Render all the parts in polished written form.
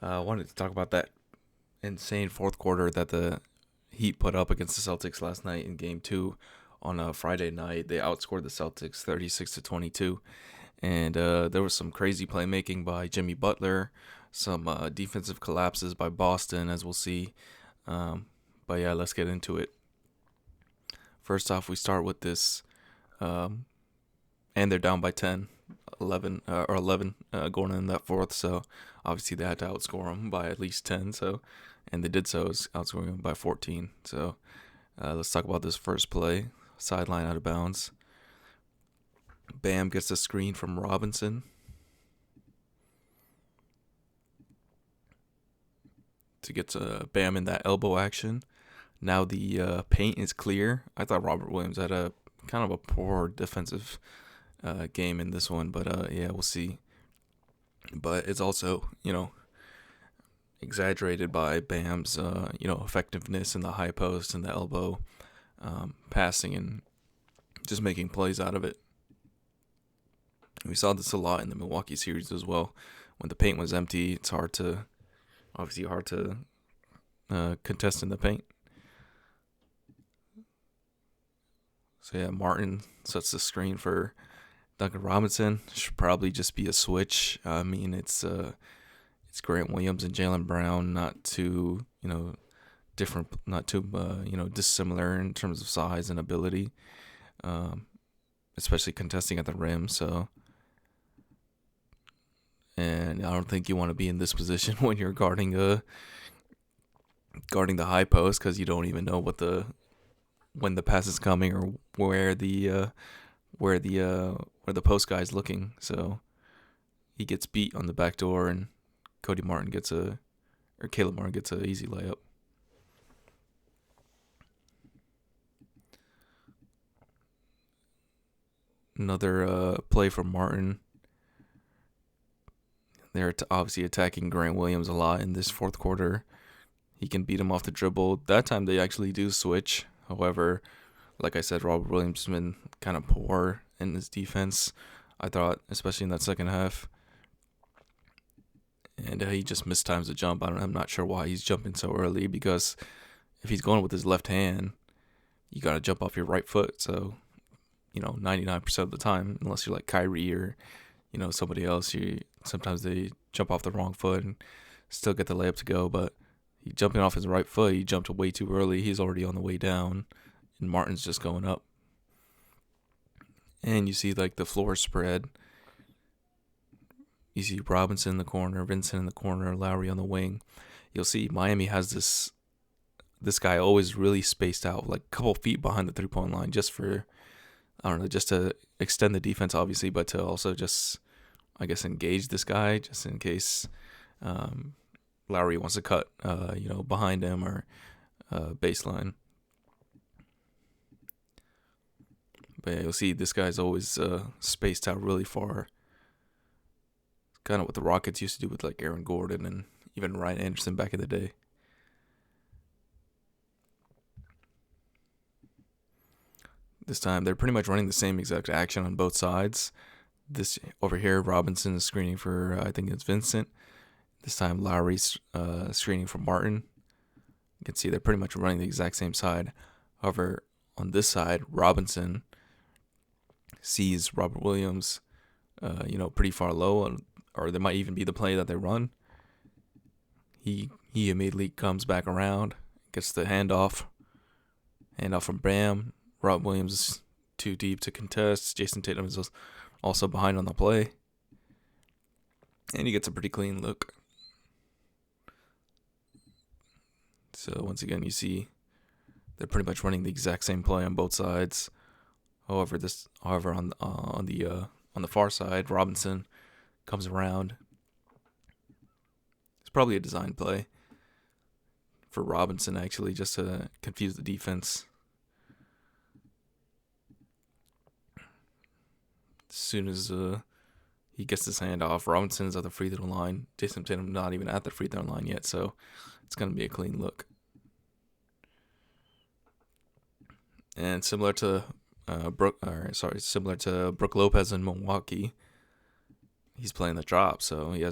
I wanted to talk about that insane fourth quarter that the Heat put up against the Celtics last night in Game Two on a Friday night. They outscored the Celtics 36-22, and there was some crazy playmaking by Jimmy Butler, some defensive collapses by Boston, as we'll see. Um, but yeah, let's get into it. First off, we start with this, um, and they're down by 10, 11, or 11 going in that fourth. So obviously they had to outscore them by at least 10. So, and they did so, outscoring them by 14. So let's talk about this first play. Sideline out of bounds. Bam gets a screen from Robinson to get to Bam in that elbow action. Now the paint is clear. I thought Robert Williams had a kind of a poor defensive game in this one, but yeah, we'll see. But it's also, exaggerated by Bam's, effectiveness in the high post and the elbow passing and just making plays out of it. We saw this a lot in the Milwaukee series as well. When the paint was empty, it's obviously hard to contest in the paint. So yeah, Martin sets the screen for Duncan Robinson. Should probably just be a switch. I mean, it's Grant Williams and Jaylen Brown, not too different, not too dissimilar in terms of size and ability, especially contesting at the rim. So, and I don't think you want to be in this position when you're guarding the high post, because you don't even know when the pass is coming or where the post guy's looking. So he gets beat on the back door, and Caleb Martin gets a easy layup. Another play from Martin. They're obviously attacking Grant Williams a lot in this fourth quarter. He can beat him off the dribble. That time they actually do switch. However, like I said, Robert Williams has been kind of poor in his defense, I thought, especially in that second half. And he just mistimes the jump. I'm not sure why he's jumping so early, because if he's going with his left hand, you got to jump off your right foot. So, 99% of the time, unless you're like Kyrie or, somebody else, sometimes they jump off the wrong foot and still get the layup to go. But he jumping off his right foot, he jumped way too early. He's already on the way down, and Martin's just going up. And you see like the floor spread. You see Robinson in the corner, Vincent in the corner, Lowry on the wing. You'll see Miami has this guy always really spaced out, like a couple feet behind the 3-point line, just to extend the defense, obviously, but to also just, I guess, engage this guy, just in case Lowry wants to cut, behind him or baseline. But yeah, you'll see this guy's always spaced out really far. Kind of what the Rockets used to do with like Aaron Gordon and even Ryan Anderson back in the day. This time they're pretty much running the same exact action on both sides. This over here, Robinson is screening for I think it's Vincent. This time Lowry's screening for Martin. You can see they're pretty much running the exact same side. However, on this side, Robinson sees Robert Williams, pretty far low, or there might even be the play that they run. He immediately comes back around, gets the handoff from Bam. Rob Williams is too deep to contest. Jason Tatum is also behind on the play, and he gets a pretty clean look. So once again, you see they're pretty much running the exact same play on both sides. However, on the far side, Robinson comes around. It's probably a design play for Robinson, actually, just to confuse the defense. As soon as he gets his hand off, Robinson's at the free throw line. Jason Tatum not even at the free throw line yet, so it's gonna be a clean look. And similar to Brook Lopez in Milwaukee, he's playing the drop, so he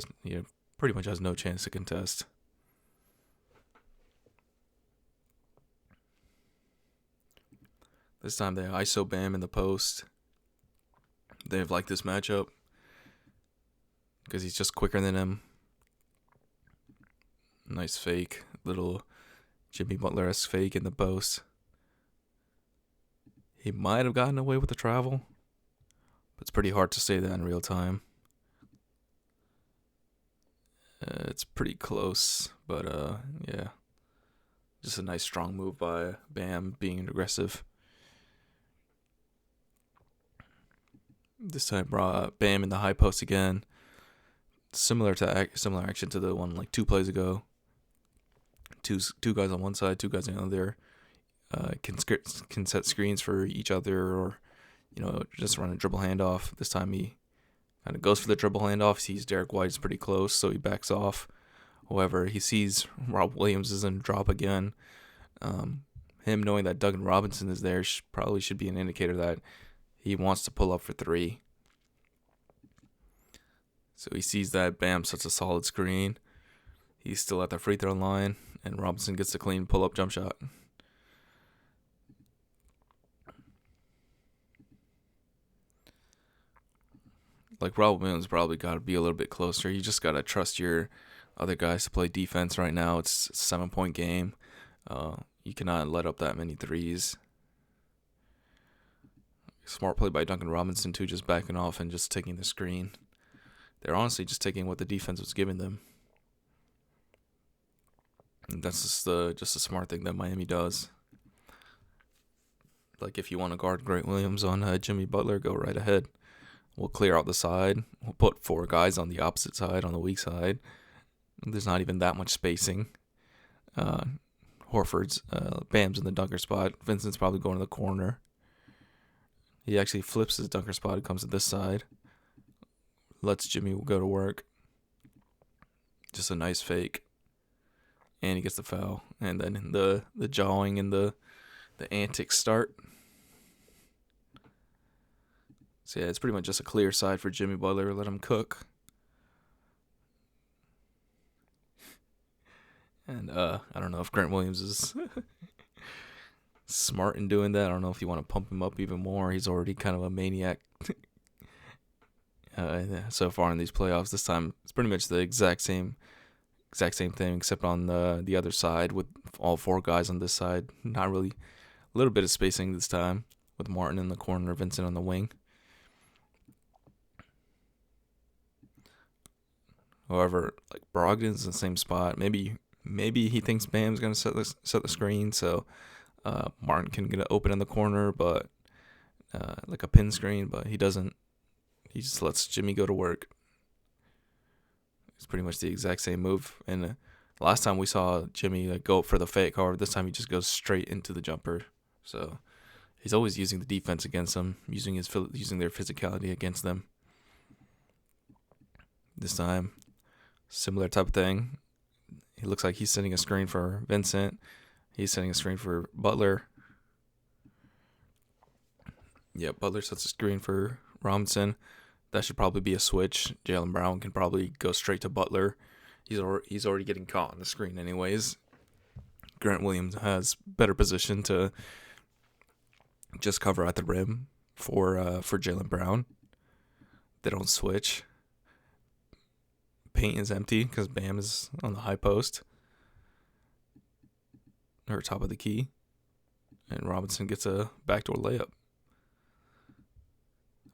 pretty much has no chance to contest. This time they ISO Bam in the post. They've liked this matchup because he's just quicker than him. Nice fake, little Jimmy Butler-esque fake in the post. He might have gotten away with the travel, but it's pretty hard to say that in real time. It's pretty close, but yeah. Just a nice strong move by Bam being aggressive. This time Bam in the high post again. Similar action to the one like 2 plays ago. Two guys on one side, 2 guys on the other. Can set screens for each other, or just run a dribble handoff. This time he kind of goes for the dribble handoff. Sees Derek White's pretty close, so he backs off. However, he sees Rob Williams is in drop again. Him knowing that Duncan Robinson is there probably should be an indicator that he wants to pull up for 3. So he sees that Bam sets a solid screen. He's still at the free throw line, and Robinson gets a clean pull-up jump shot. Like, Rob Williams probably got to be a little bit closer. You just got to trust your other guys to play defense right now. It's a 7-point game. You cannot let up that many threes. Smart play by Duncan Robinson, too, just backing off and just taking the screen. They're honestly just taking what the defense was giving them. And that's just a smart thing that Miami does. Like, if you want to guard Grant Williams on Jimmy Butler, go right ahead. We'll clear out the side. We'll put 4 guys on the opposite side, on the weak side. There's not even that much spacing. Horford's, Bam's in the dunker spot. Vincent's probably going to the corner. He actually flips his dunker spot and comes to this side. Lets Jimmy go to work. Just a nice fake. And he gets the foul. And then the jawing and the antics start. So yeah, it's pretty much just a clear side for Jimmy Butler. Let him cook. And I don't know if Grant Williams is smart in doing that. I don't know if you want to pump him up even more. He's already kind of a maniac so far in these playoffs. This time it's pretty much the exact same thing, except on the other side with all 4 guys on this side. Not really, a little bit of spacing this time with Martin in the corner, Vincent on the wing. However, like, Brogdon's in the same spot. Maybe he thinks Bam's gonna set the screen, so Martin can get it open in the corner, but like a pin screen, but he doesn't. He just lets Jimmy go to work. It's pretty much the exact same move. And last time we saw Jimmy go for the fake, however, this time he just goes straight into the jumper. So he's always using the defense against them, using their physicality against them. This time, similar type of thing. He looks like he's setting a screen for Vincent. He's setting a screen for Butler. Yeah, Butler sets a screen for Robinson. That should probably be a switch. Jaylen Brown can probably go straight to Butler. He's already getting caught on the screen anyways. Grant Williams has better position to just cover at the rim for Jaylen Brown. They don't switch. Paint is empty because Bam is on the high post or top of the key, and Robinson gets a backdoor layup.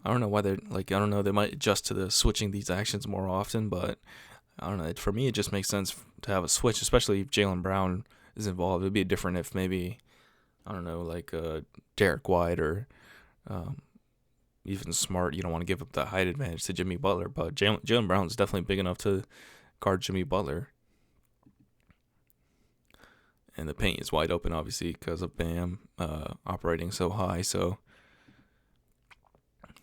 I don't know why they might adjust to the switching these actions more often, but I don't know. For me, it just makes sense to have a switch, especially if Jaylen Brown is involved. It would be different if maybe, I don't know, like Derek White or even Smart. You don't want to give up the height advantage to Jimmy Butler, but Jaylen Brown is definitely big enough to guard Jimmy Butler. And the paint is wide open, obviously, because of Bam operating so high. So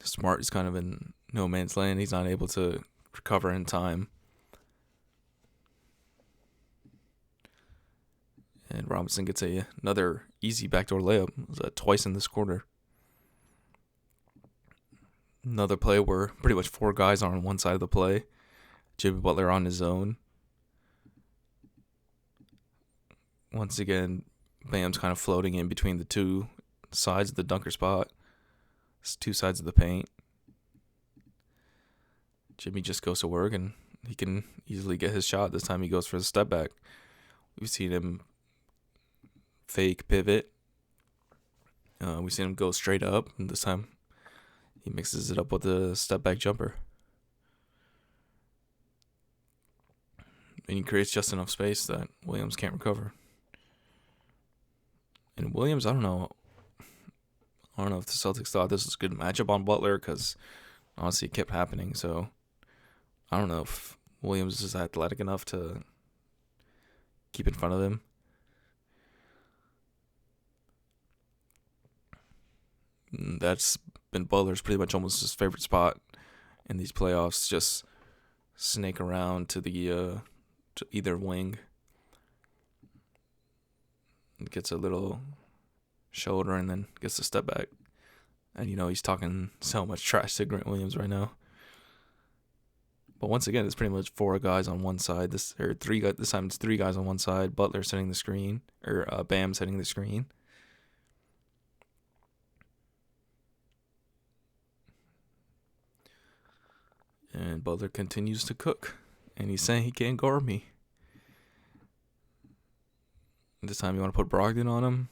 Smart is kind of in no man's land. He's not able to recover in time. And Robinson gets another easy backdoor layup. It was twice in this quarter. Another play where pretty much 4 guys are on one side of the play. Jimmy Butler on his own. Once again, Bam's kind of floating in between the two sides of the dunker spot. It's two sides of the paint. Jimmy just goes to work, and he can easily get his shot. This time he goes for the step back. We've seen him fake pivot. We've seen him go straight up, and this time he mixes it up with a step back jumper. And he creates just enough space that Williams can't recover. And Williams, I don't know if the Celtics thought this was a good matchup on Butler, because honestly it kept happening. So I don't know if Williams is athletic enough to keep in front of him. That's been Butler's pretty much almost his favorite spot in these playoffs. Just snake around to the to either wing. Gets a little shoulder and then gets a step back. And he's talking so much trash to Grant Williams right now. But once again, it's pretty much four guys on one side. This time it's three guys on one side. Butler setting the screen, or Bam setting the screen. And Butler continues to cook, and he's saying he can't guard me. This time you want to put Brogdon on him.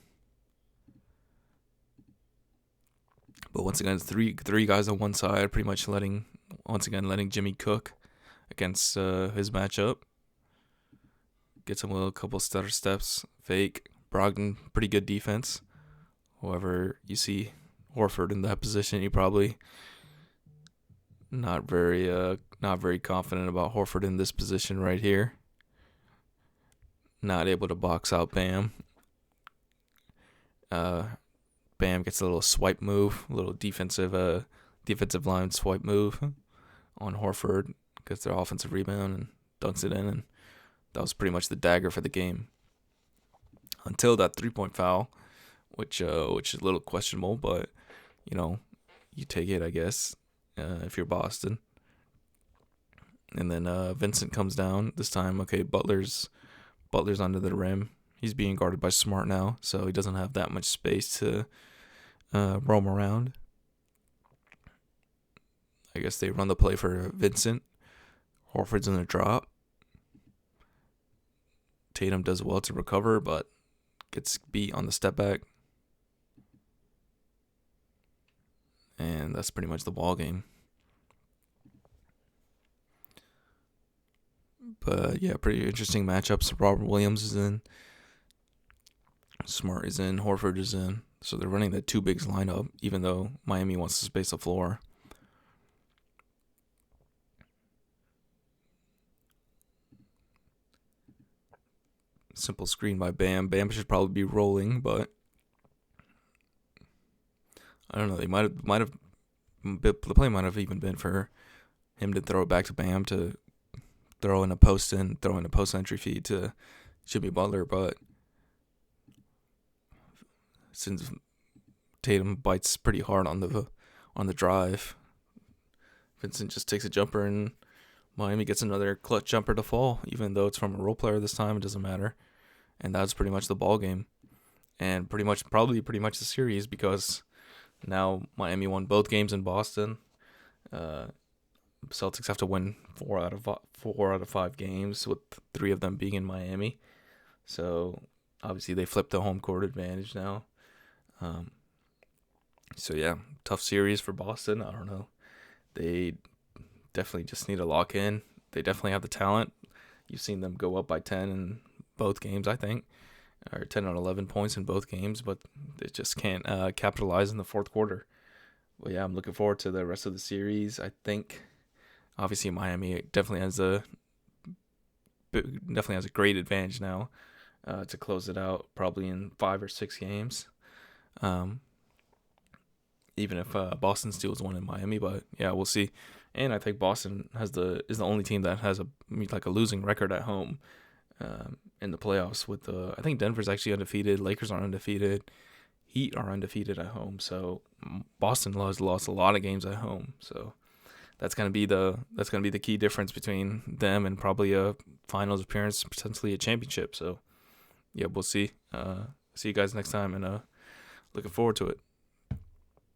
But once again, it's three guys on one side, pretty much letting Jimmy cook against his matchup. Gets him a couple stutter steps, fake. Brogdon, pretty good defense. However, you see Horford in that position, you probably not very confident about Horford in this position right here. Not able to box out Bam. Bam gets a little swipe move, a little defensive line swipe move on Horford. Gets their offensive rebound and dunks it in, and that was pretty much the dagger for the game. Until that 3-point foul, which is a little questionable, but you take it, I guess, if you're Boston. And then Vincent comes down. This time, okay, Butler's under the rim. He's being guarded by Smart now, so he doesn't have that much space to roam around. I guess they run the play for Vincent. Horford's in the drop. Tatum does well to recover, but gets beat on the step back. And that's pretty much the ball game. But yeah, pretty interesting matchups. Robert Williams is in. Smart is in. Horford is in. So they're running that two bigs lineup, even though Miami wants to space the floor. Simple screen by Bam. Bam should probably be rolling, but I don't know. They the play might have even been for him to throw it back to Bam to throw in a post entry feed to Jimmy Butler, but since Tatum bites pretty hard on the drive, Vincent just takes a jumper and Miami gets another clutch jumper to fall. Even though it's from a role player this time, it doesn't matter. And that's pretty much the ball game, and probably the series, because now Miami won both games in Boston. Celtics have to win 4 out of 5 games, with 3 of them being in Miami. So obviously they flipped the home court advantage now. So yeah, tough series for Boston. I don't know. They definitely just need to lock in. They definitely have the talent. You've seen them go up by 10 in both games, I think, or 10 or 11 points in both games, but they just can't capitalize in the fourth quarter. But yeah, I'm looking forward to the rest of the series. I think obviously Miami definitely has a great advantage now to close it out, probably in 5 or 6 games. Even if Boston steals one in Miami, but yeah, we'll see. And I think Boston is the only team that has a losing record at home in the playoffs. I think Denver's actually undefeated, Lakers are undefeated, Heat are undefeated at home. So Boston has lost a lot of games at home. So that's gonna be the key difference between them and probably a finals appearance, potentially a championship. So yeah, we'll see. See you guys next time, and looking forward to it.